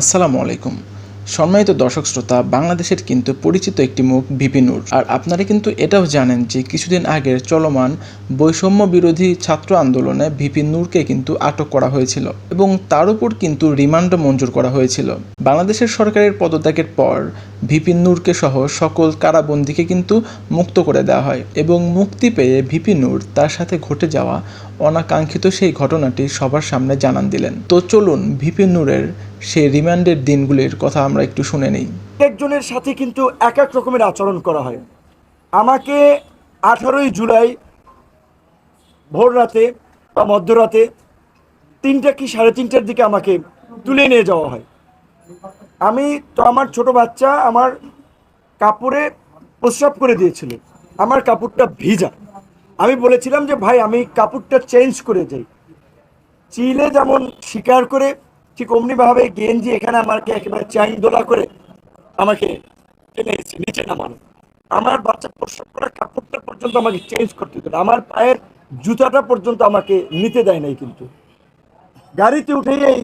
আসসালামু আলাইকুম। সম্মানিত দর্শক শ্রোতা, বাংলাদেশের কিন্তু পরিচিত একটি মুখ ভিপি নূর। আর আপনারা কিন্তু এটাও জানেন যে কিছুদিন আগের চলমান বৈষম্য বিরোধী ছাত্র আন্দোলনে ভিপি নূরকে কিন্তু আটক করা হয়েছিল এবং তার উপর কিন্তু রিমান্ডও মঞ্জুর করা হয়েছিল। বাংলাদেশের সরকারের পদত্যাগের পর ভিপি নূরকে সহ সকল কারাবন্দীকে কিন্তু মুক্ত করে দেওয়া হয় এবং মুক্তি পেয়ে ভিপি নূর তার সাথে ঘটে যাওয়া অনাকাঙ্ক্ষিত সেই ঘটনাটি সবার সামনে জানান দিলেন। তো চলুন ভিপি নূরের সেই রিমান্ডের দিনগুলির কথা আমরা একটু শুনে নেই। একজনের সাথে কিন্তু এক এক রকমের আচরণ করা হয়। আমাকে 18ই জুলাই ভোর রাতে বা মধ্যরাতে 3টা কি 3:30টার দিকে আমাকে তুলে নিয়ে যাওয়া হয়। আমি তো আমার ছোট বাচ্চা আমার কাপড়ে প্রস্রাব করে দিয়েছিল, আমার কাপড়টা ভিজা। আমি বলেছিলাম যে ভাই আমি কাপড়টা চেঞ্জ করে যাই। চিলে যেমন স্বীকার করে ঠিক অমনিভাবে গেঞ্জি এখানে আমাকে একেবারে চ্যাং দোলা করে আমাকে টেনে এসে নিচে নামানো। আমার বাচ্চা প্রস্রাব করা কাপড়টা পর্যন্ত আমাকে চেঞ্জ করতে দিত না, আমার পায়ের জুতাটা পর্যন্ত আমাকে নিতে দেয় নাই। কিন্তু গাড়িতে উঠেই এই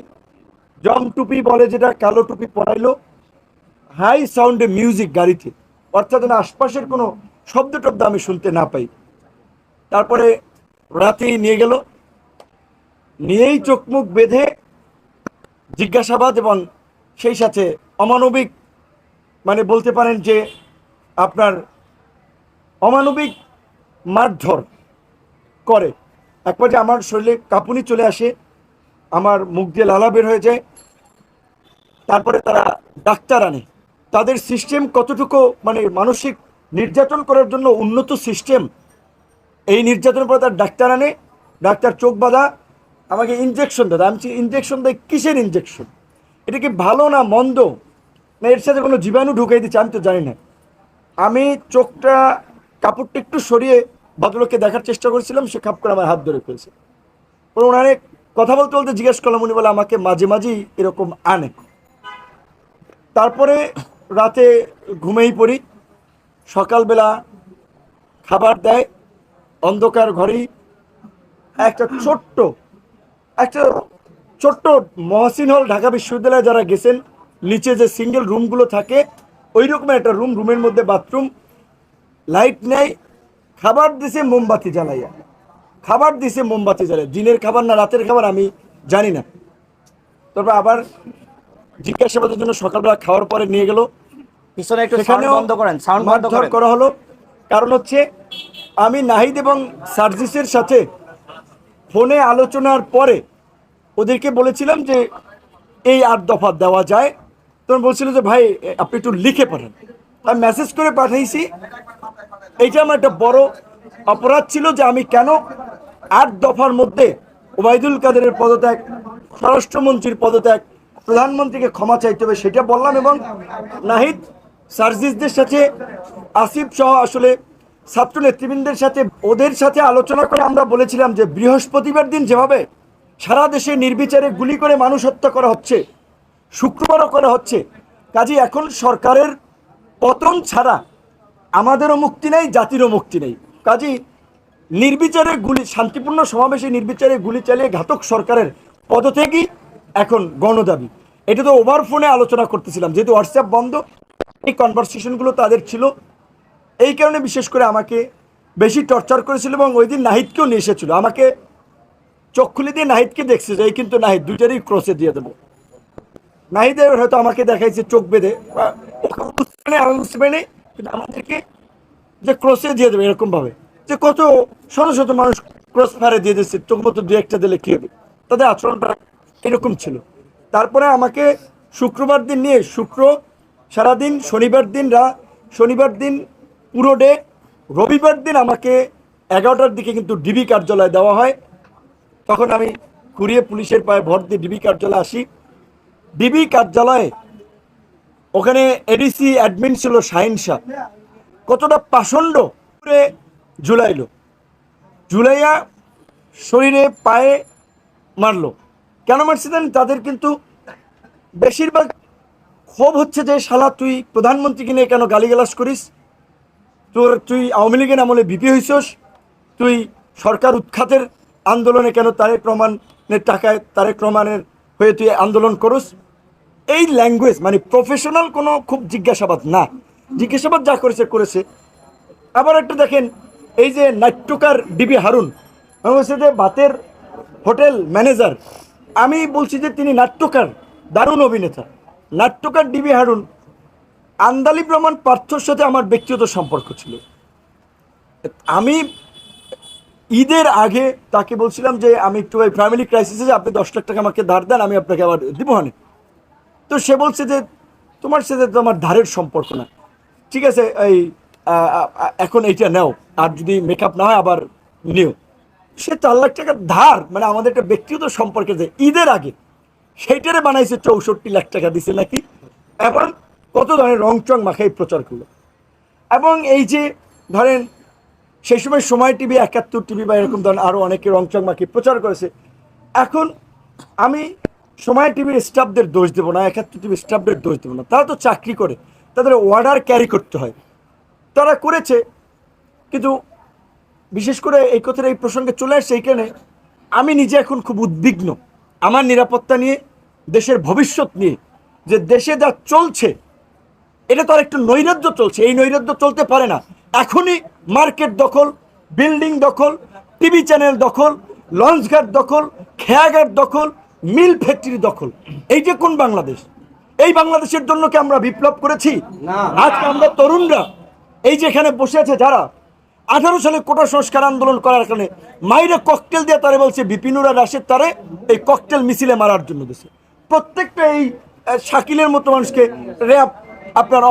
জম টুপি বলে যেটা, কালো টুপি পরাইলো, হাই সাউন্ডে মিউজিক গাড়িতে, অর্থাৎ আশপাশের কোনো শব্দ টব্দ আমি শুনতে না পাই। তারপরে রাতেই নিয়ে গেল, নিয়েই চোখ মুখ বেঁধে জিজ্ঞাসাবাদ এবং সেই সাথে অমানবিক, মানে বলতে পারেন যে আপনার অমানবিক মারধর করে। এক পর্যায়ে আমার শরীরে কাঁপুনি চলে আসে, আমার মুখ দিয়ে লালা বের হয়ে যায়। তারপরে তারা ডাক্তার আনে। তাদের সিস্টেম কতটুকু মানে মানসিক নির্যাতন করার জন্য উন্নত সিস্টেম, এই নির্যাতনের পরে তার ডাক্তার আনে। ডাক্তার চোখ বাঁধা আমাকে ইনজেকশন দেয়। আমি ইনজেকশন দেয় কিসের ইনজেকশন, এটা কি ভালো না মন্দ, না এর সাথে কোনো জীবাণু ঢুকাই দিচ্ছে আমি তো জানি না। আমি চোখটা কাপড়টা একটু সরিয়ে ভদ্রলোককে দেখার চেষ্টা করেছিলাম, সে খাপ করে আমার হাত ধরে ফেলছে। পরে ওনারে কথা বলতে বলতে জিজ্ঞেস করলাম, উনি বলে আমাকে মাঝে মাঝেই এরকম আনে। তারপরে রাতে ঘুমেই পড়ি, সকালবেলা খাবার দেয় অন্ধকার ঘরেই। একটা ছোট্ট মহসিন হল, ঢাকা বিশ্ববিদ্যালয়ে যারা গেছেন, নিচে যে সিঙ্গেল রুমগুলো থাকে ওই রকমের একটা রুম, রুমের মধ্যে বাথরুম, লাইট নেই। খাবার দিছে মোমবাতি জ্বালাইয়া, দিনের খাবার না রাতের খাবার আমি জানি না। তারপর আবার জিজ্ঞাসাবাদের জন্য সকালবেলা খাওয়ার পরে নিয়ে গেল, পিছনে একটু সাউন্ড সেখানেও বন্ধ করেন, সাউন্ড বন্ধ মারধর করেন। করা হলো। কারণ হচ্ছে আমি নাহিদ এবং সার্জিসের সাথে ফোনে আলোচনার পরে ওদেরকে বলেছিলাম যে এই 8 দফা দেওয়া যায়। তখন বলছিল যে ভাই আপনি একটু লিখে পাঠান। আমি মেসেজ করে পাঠাইছি। এইটা আমার একটা বড় অপরাধ ছিল যে আমি কেন 8 দফার মধ্যে ওবায়দুল কাদেরের পদত্যাগ, স্বরাষ্ট্রমন্ত্রীর পদত্যাগ, প্রধানমন্ত্রীকে ক্ষমা চাইতে হবে সেটা বললাম। এবং নাহিদ সার্জিসদের সাথে, আসিফ সহ আসলে ছাত্র নেতৃবৃন্দের সাথে, ওদের সাথে আলোচনা করে আমরা বলেছিলাম যে বৃহস্পতিবার দিন যেভাবে সারা দেশে নির্বিচারে গুলি করে মানুষ হত্যা করা হচ্ছে, শুক্রবারও করা হচ্ছে, কাজে এখন সরকারের পতন ছাড়া আমাদেরও মুক্তি নেই, জাতিরও মুক্তি নেই। কাজী নির্বিচারে গুলি, শান্তিপূর্ণ সমাবেশে নির্বিচারে গুলি চালিয়ে ঘাতক সরকারের পদত্যাগই এখন গণদাবি। এটা তো ওভার ফোনে আলোচনা করতেছিলাম, যেহেতু হোয়াটসঅ্যাপ বন্ধ, এই কনভারসেশনগুলো তাদের ছিল। এই কারণে বিশেষ করে আমাকে বেশি টর্চার করেছিল। এবং ওই দিন নাহিদকেও নিয়ে এসেছিল, আমাকে চোখ খুলে দিয়ে নাহিদকে দেখছে যে এই কিন্তু নাহিদ, দুইটারই ক্রসে দিয়ে দেবো। নাহিদের হয়তো আমাকে দেখাইছে চোখ বেঁধে, কিন্তু আমাদেরকে যে ক্রসে দিয়ে দেবে এরকম ভাবে, যে কত শত শত মানুষ ক্রস ফায়ারে দিয়ে দিচ্ছে, চোখ মতো দু একটা দিলে কি হবে, তাদের আচরণটা এরকম ছিল। তারপরে আমাকে শুক্রবার দিন নিয়ে সারাদিন, শনিবার দিন পুরো ডে, রবিবার দিন আমাকে 11টার দিকে কিন্তু ডিবি কার্যালয়ে দেওয়া হয়। তখন আমি ঘুরিয়ে পুলিশের পায়ে ভর দিয়ে ডিবি কার্যালয়ে আসি। ডিবি কার্যালয়ে ওখানে এডিসি অ্যাডমিন ছিল শাহিন শাহ, কতটা পাষণ্ড করে ঝুলাইয়া শরীরে পায়ে মারলো। কেন মারছে জানেন? তাদের কিন্তু বেশিরভাগ ক্ষোভ হচ্ছে যে শালা তুই প্রধানমন্ত্রীকে নিয়ে কেন গালিগালাজ করিস, তুই আওয়ামী লীগের আমলে ভিপি হইছস, তুই সরকার উৎখাতের আন্দোলনে কেন তারেক রহমানের টাকায় তারেক রহমানের হয়ে তুই আন্দোলন করস। এই ল্যাঙ্গুয়েজ মানে প্রফেশনাল কোনো খুব জিজ্ঞাসাবাদ না, জিজ্ঞাসাবাদ যা করেছে করেছে। আবার একটা দেখেন, এই যে নাট্যকার ডিবি হারুন, আমি বলছি যে ভাতের হোটেল ম্যানেজার, আমি বলছি যে তিনি নাট্যকার, দারুণ অভিনেতা। নাট্যকার ডিবি হারুন, আন্দালিব রহমান পার্থর সাথে আমার ব্যক্তিগত সম্পর্ক ছিল। আমি ঈদের আগে তাকে বলছিলাম যে আমি একটু ওই ফ্যামিলি ক্রাইসিসে, আপনি 10 লাখ টাকা আমাকে ধার দেন, আমি আপনাকে আবার দিব হানে। তো সে বলছে যে তোমার সাথে তো আমার ধারের সম্পর্ক না, ঠিক আছে এই এখন এইটা নাও, আর যদি মেকআপ না হয় আবার নিও। সে 4 লাখ টাকার ধার, মানে আমাদের একটা ব্যক্তিগত সম্পর্কে যে ঈদের আগে সেইটারে বানাইছে 64 লাখ টাকা দিছে নাকি, এখন কত ধরনের রংচং মাখাই প্রচার করলো। এবং এই যে ধরেন সেই সময় টিভি, 71 টিভি বা এরকম ধরেন আরও অনেকে রংচং মাখি প্রচার করেছে। এখন আমি সময় টিভির স্টাফদের দোষ দেবো না, 71 টিভির স্টাফদের দোষ দেবো না, তারা তো চাকরি করে, তাদের অর্ডার ক্যারি করতে হয়, তারা করেছে। কিন্তু বিশেষ করে এই কথাটা এই প্রসঙ্গে চলে আসছে এইখানে, আমি নিজে এখন খুব উদ্বিগ্ন আমার নিরাপত্তা নিয়ে, দেশের ভবিষ্যৎ নিয়ে, যে দেশে যা চলছে এটা তো আর একটু নৈরাজ্য চলছে, এই নৈরাজ্য চলতে পারে না। এখনই মার্কেট দখল, বিল্ডিং দখল, টিভি চ্যানেল দখল, লঞ্চঘাট দখল, খেয়াঘাট দখল, মিল ফ্যাক্টরি দখল, এই যে কোন বাংলাদেশ? এই বাংলাদেশের জন্য কি আমরা বিপ্লব করেছি? আজকে আমরা তরুণরা এই যে এখানে বসে আছে যারা 18 সালে কোটা সংস্কার আন্দোলন করার কারণে মাইরে ককটেল দিয়ে তারে বলছে বিপিনুর আর রাশেদ তারে এই ককটেল মিছিলে মারার জন্য দিছে। প্রত্যেকটা এই শাকিলের মতো মানুষকে র্যাব আপনার